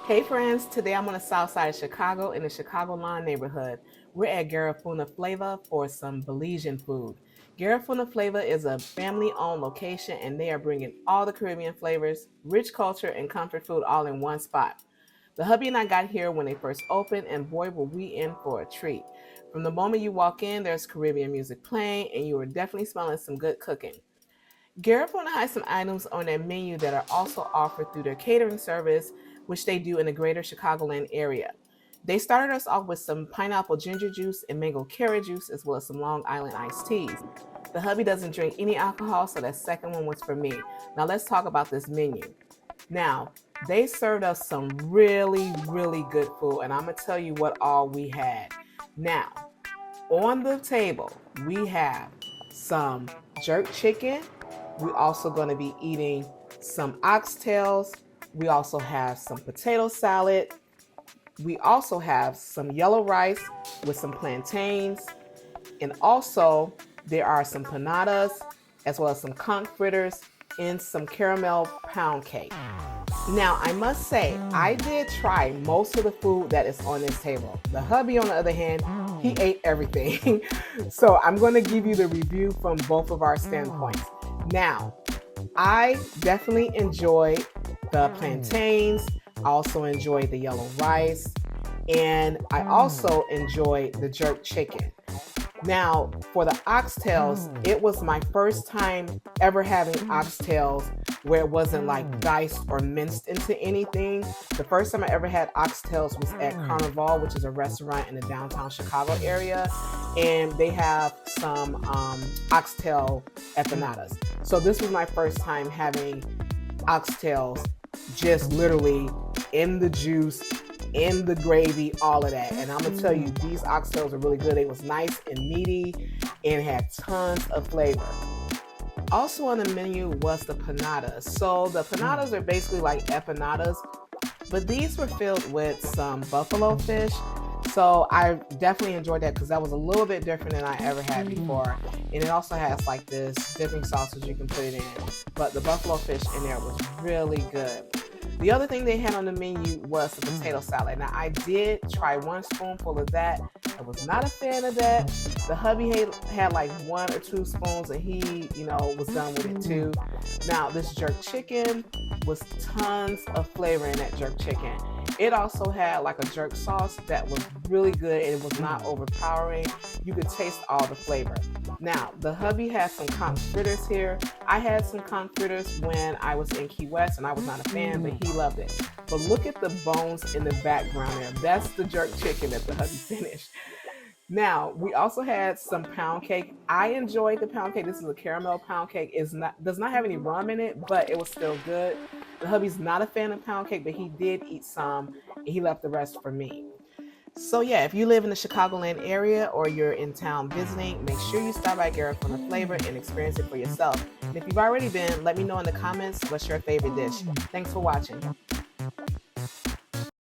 Hey friends, today I'm on the south side of Chicago in the Chicago Lawn neighborhood. We're at Garifuna Flava for some Belizean food. Garifuna Flava is a family-owned location and they are bringing all the Caribbean flavors, rich culture, and comfort food all in one spot. The hubby and I got here when they first opened and boy were we in for a treat. From the moment you walk in, there's Caribbean music playing and you are definitely smelling some good cooking. Garifuna has some items on their menu that are also offered through their catering service, which they do in the greater Chicagoland area. They started us off with some pineapple ginger juice and mango carrot juice, as well as some Long Island iced teas. The hubby doesn't drink any alcohol, so that second one was for me. Now let's talk about this menu. Now, they served us some really good food, and I'm gonna tell you what all we had. Now, on the table, we have some jerk chicken. We're also going to be eating some oxtails. We also have some potato salad. We also have some yellow rice with some plantains. And also, there are some panadas, as well as some conch fritters and some caramel pound cake. Now, I must say, I did try most of the food that is on this table. The hubby, on the other hand, he ate everything. So I'm going to give you the review from both of our standpoints. Now, I definitely enjoyed the plantains. I also enjoyed the yellow rice. And I also enjoyed the jerk chicken. Now, for the oxtails, it was my first time ever having oxtails where it wasn't like diced or minced into anything. The first time I ever had oxtails was at Carnival, which is a restaurant in the downtown Chicago area, and they have some oxtail empanadas. So this was my first time having oxtails just literally in the juice, in the gravy, all of that. And I'm gonna tell you, these oxtails are really good. They was nice and meaty and had tons of flavor. Also on the menu was the panadas. So the panadas are basically like empanadas, but these were filled with some buffalo fish. So I definitely enjoyed that because that was a little bit different than I ever had before. And it also has like this dipping sausage you can put it in. But the buffalo fish in there was really good. The other thing they had on the menu was the potato salad. Now, I did try one spoonful of that. I was not a fan of that. The hubby had like 1 or 2 spoons and he, was done with it too. Now, this jerk chicken was tons of flavor in that jerk chicken. It also had like a jerk sauce that was really good and it was not overpowering. You could taste all the flavor. Now, the hubby has some conch fritters here. I had some conch fritters when I was in Key West and I was not a fan, but he loved it. But look at the bones in the background there. That's the jerk chicken that the hubby finished. Now, we also had some pound cake. I enjoyed the pound cake. This is a caramel pound cake. Does not have any rum in it, but it was still good. The hubby's not a fan of pound cake, but he did eat some and he left the rest for me. So yeah, if you live in the Chicagoland area or you're in town visiting, make sure you stop by Garifuna Flava and experience it for yourself. And if you've already been, let me know in the comments what's your favorite dish. Thanks for watching.